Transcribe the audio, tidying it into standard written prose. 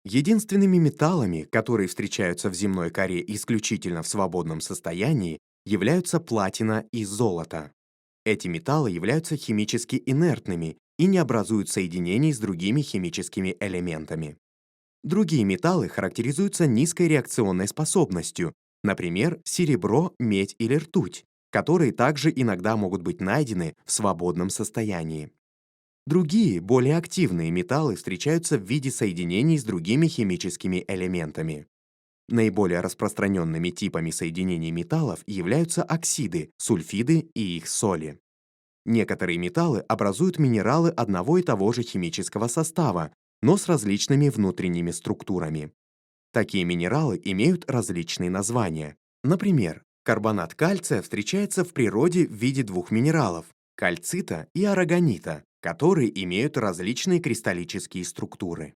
Единственными металлами, которые встречаются в земной коре исключительно в свободном состоянии, являются платина и золото. Эти металлы являются химически инертными и не образуют соединений с другими химическими элементами. Другие металлы характеризуются низкой реакционной способностью, например, серебро, медь или ртуть, которые также иногда могут быть найдены в свободном состоянии. Другие, более активные металлы встречаются в виде соединений с другими химическими элементами. Наиболее распространенными типами соединений металлов являются оксиды, сульфиды и их соли. Некоторые металлы образуют минералы одного и того же химического состава, но с различными внутренними структурами. Такие минералы имеют различные названия. Например, карбонат кальция встречается в природе в виде двух минералов – кальцита и арагонита, которые имеют различные кристаллические структуры.